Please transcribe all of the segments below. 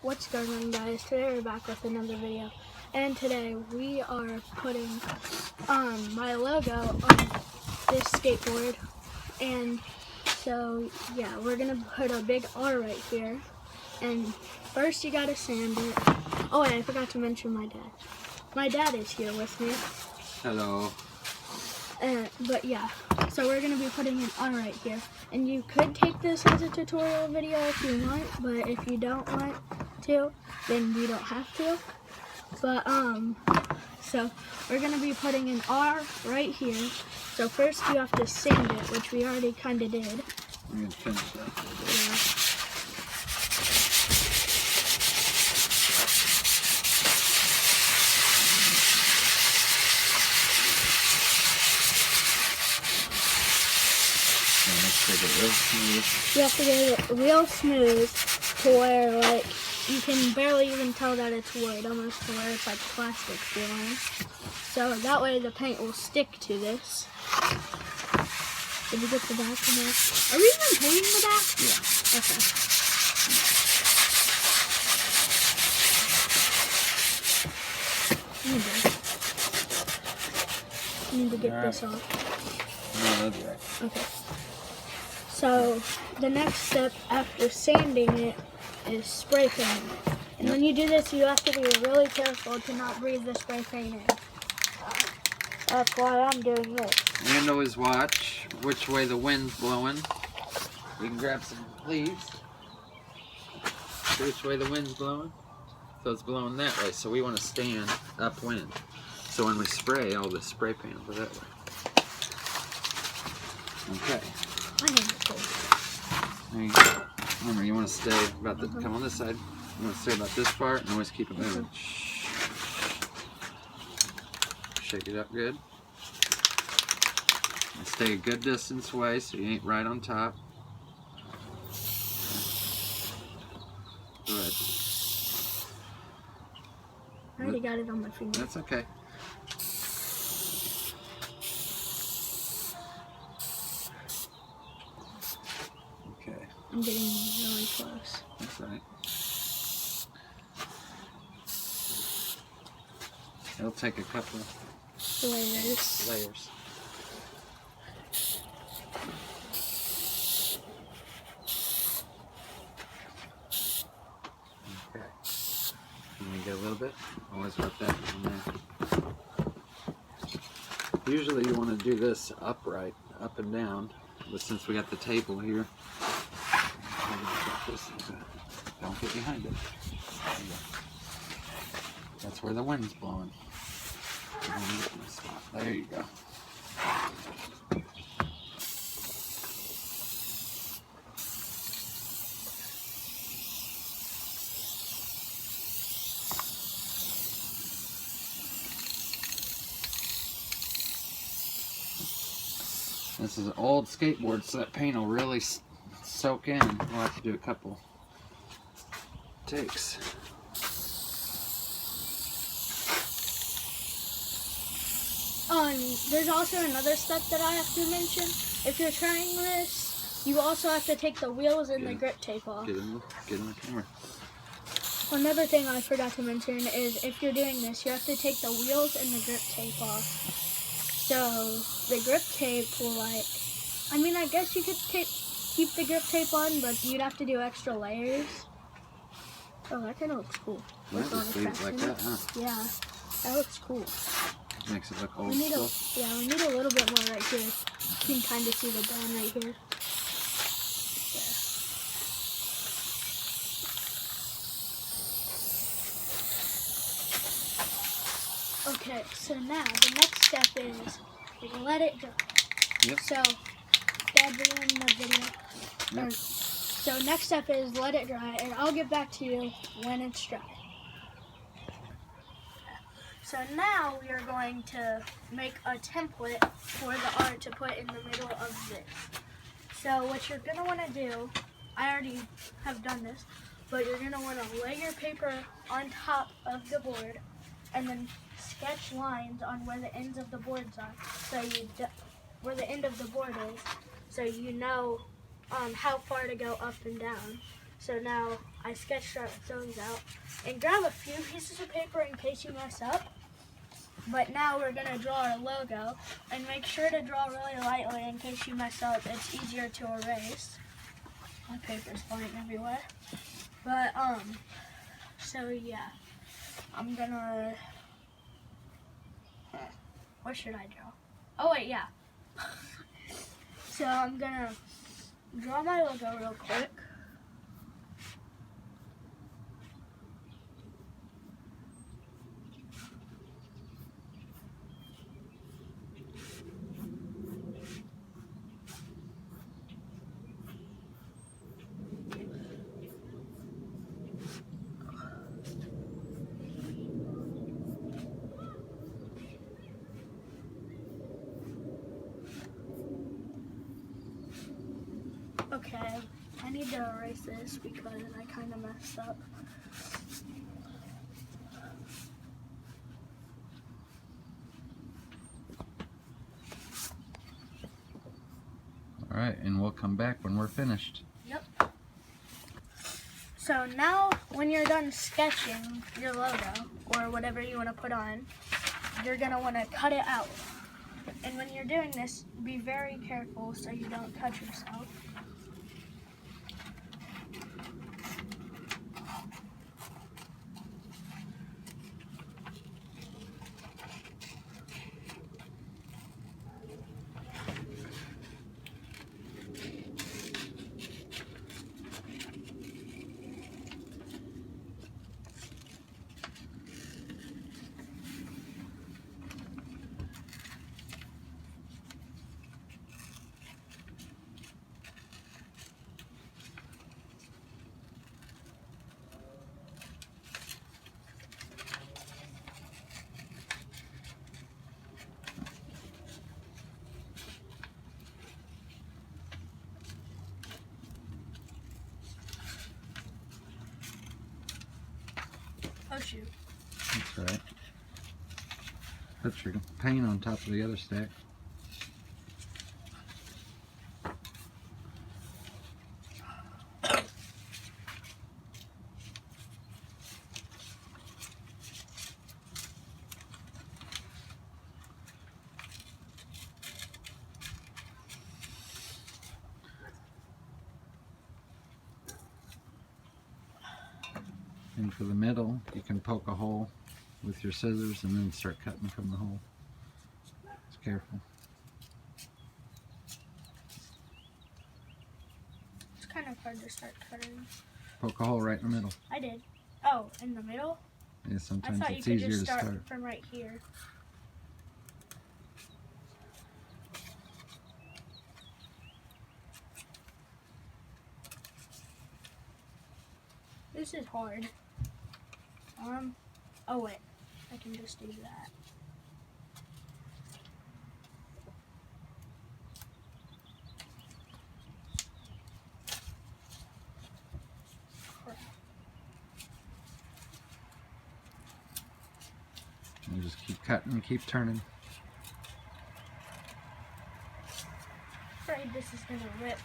What's going on, guys? Today we're back with another video, and today we are putting my logo on this skateboard. And so yeah, we're gonna put a big R right here, and first you gotta sand it. Oh, and I forgot to mention my dad. My dad is here with me. Hello. But yeah, so we're gonna be putting an R right here, and you could take this as a tutorial video if you want, but if you don't want to, then you don't have to. But so we're gonna be putting an R right here. So first you have to sand it, which we already kind of did. I'm gonna finish that. Yeah. You have to get it real smooth to where, like, you can barely even tell that it's wood, almost to where it's like plastic feeling. So that way the paint will stick to this. Did you get the back in there? Are we even painting the back? Yeah. Okay. I need to get this off. No, that's right. Okay. So the next step after sanding it is spray painting it. And when you do this, you have to be really careful to not breathe the spray paint in. That's why I'm doing this. And always watch which way the wind's blowing. We can grab some leaves. See which way the wind's blowing? So it's blowing that way, so we want to stand upwind. So when we spray, all the spray paint will go that way. Okay. My hand is cold. There you go. Remember, you want to stay about the, come on this side. You want to stay about this far and always keep it moving. Shake it up good. And stay a good distance away so you ain't right on top. Good. I already got it on my finger. That's okay. Okay. I'm getting really close. That's right. It'll take a couple layers. Okay. Let me get a little bit. Always rub that in there. Usually you want to do this upright, up and down, but since we got the table here, don't get behind it. That's where the wind's blowing. There you go. This is an old skateboard, so that paint will really soak in. We'll have to do a couple takes. There's also another step that I have to mention. If you're trying this, you also have to take the wheels and the grip tape off. Get in the camera. Another thing I forgot to mention is if you're doing this, you have to take the wheels and the grip tape off. So the grip tape will, like, I mean, I guess you could keep the grip tape on, but you'd have to do extra layers. Oh, that kind of looks cool. Yeah, just leave it like that, huh? Yeah, that looks cool. Makes it look old we need school. Yeah, we need a little bit more right here. You can kind of see the band right here. There. Okay, so now the next step is let it dry. Yep. So, Dad, are you in the video? Yep. So next step is let it dry, and I'll get back to you when it's dry. So now we are going to make a template for the art to put in the middle of this. So what you're going to want to do, I already have done this, but you're going to want to lay your paper on top of the board and then sketch lines on where the ends of the boards are, so where the end of the board is, so you know how far to go up and down. So now I sketched those out. And grab a few pieces of paper in case you mess up. But now we're gonna draw our logo, and make sure to draw really lightly in case you mess up. It's easier to erase. My paper's flying everywhere. But so yeah, I'm gonna. What should I draw? Oh wait, yeah. So I'm gonna draw my logo real quick. Okay, I need to erase this because I kind of messed up. All right, and we'll come back when we're finished. Yep. So now when you're done sketching your logo or whatever you want to put on, you're going to want to cut it out. And when you're doing this, be very careful so you don't cut yourself. Oh shoot. That's all right. Put your paint on top of the other stack. And for the middle, you can poke a hole with your scissors and then start cutting from the hole. Just careful. It's kind of hard to start cutting. Poke a hole right in the middle. I did. Oh, in the middle? Yeah, I sometimes thought you it's could easier just to start. from right here. This is hard. Oh wait, I can just do that. Crap. And just keep cutting and keep turning. Afraid this is gonna rip.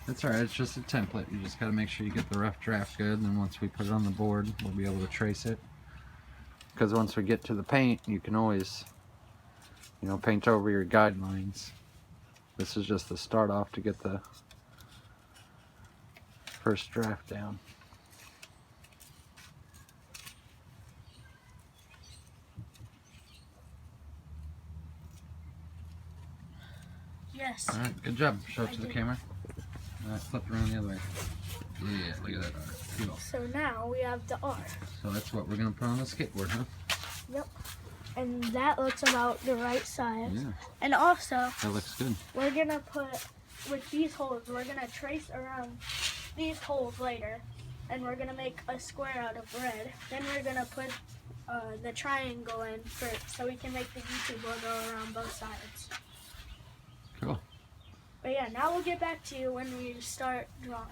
That's alright, it's just a template. You just gotta make sure you get the rough draft good, and then once we put it on the board, we'll be able to trace it. Because once we get to the paint, you can always, you know, paint over your guidelines. This is just the start off to get the first draft down. Yes. Alright, good job. Show it I to the did. camera. Alright, flip it around the other way. Yeah, look at that R. Cool. So now we have the R. So that's what we're going to put on the skateboard, huh? Yep. And that looks about the right size. Yeah, And also, that looks good. we're gonna put, with these holes, we're gonna trace around these holes later. And we're gonna make a square out of red. Then we're gonna put the triangle in first so we can make the YouTube logo around both sides. Cool. But yeah, now we'll get back to you when we start drawing.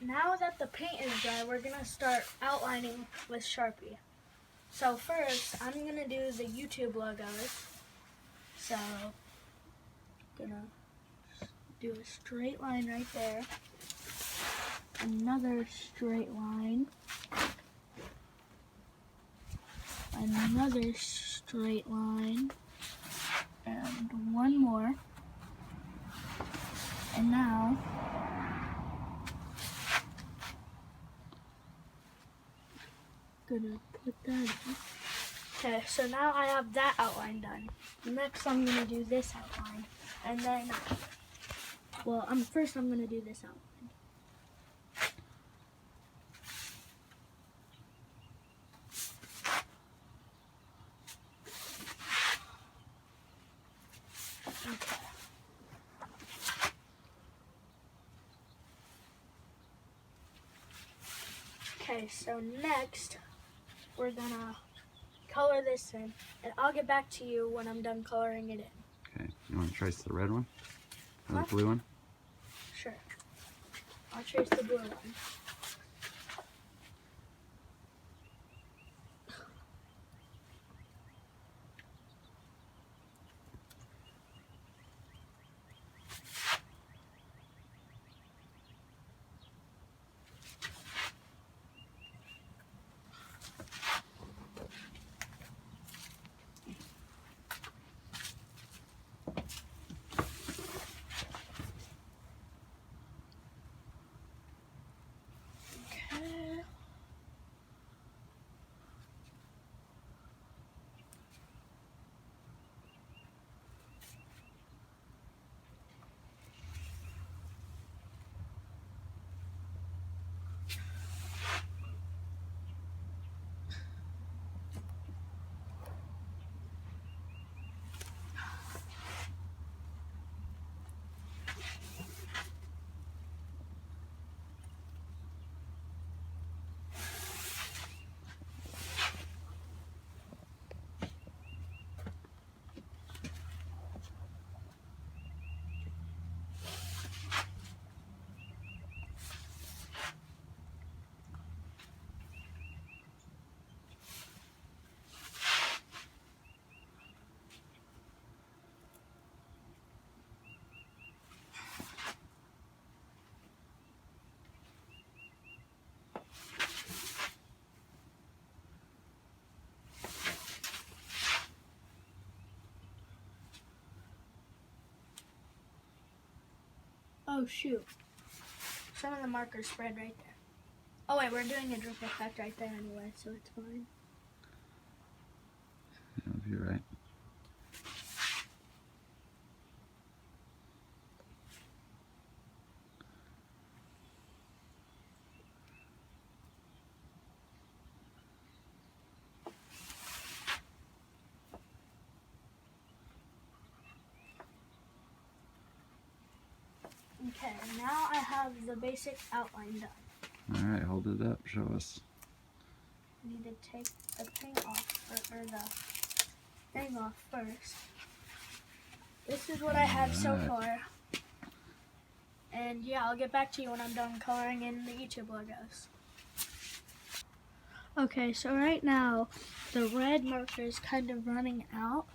Now that the paint is dry, we're gonna start outlining with Sharpie. So first, I'm gonna do the YouTube logos. So, gonna do a straight line right there. Another straight line. Another straight line. And one more. And now gonna put that in. Okay, so now I have that outline done. Next I'm gonna do this outline. And then, well, first I'm gonna do this outline. Okay, so next we're gonna color this in, and I'll get back to you when I'm done coloring it in. Okay, you want to trace the red one? Or What? the blue one? Sure. I'll trace the blue one. Okay. Oh shoot. Some of the markers spread right there. Oh wait, we're doing a drip effect right there anyway, so it's fine. Yeah, you're right. Okay, now I have the basic outline done. Alright, hold it up, show us. I need to take the paint off, or the thing off first. This is what I have so far. And yeah, I'll get back to you when I'm done coloring in the YouTube logos. Okay, so right now, the red marker is kind of running out.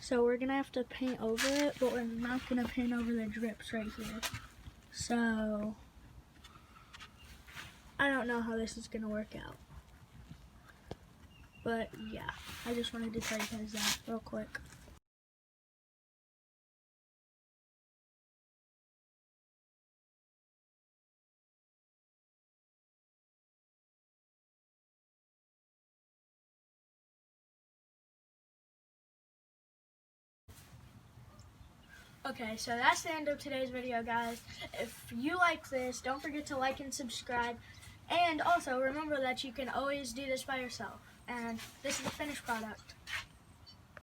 So we're gonna have to paint over it, but we're not gonna paint over the drips right here. So, I don't know how this is gonna work out. But yeah, I just wanted to tell you guys that real quick. Okay, so that's the end of today's video, guys. If you like this, don't forget to like and subscribe. And also, remember that you can always do this by yourself. And this is the finished product.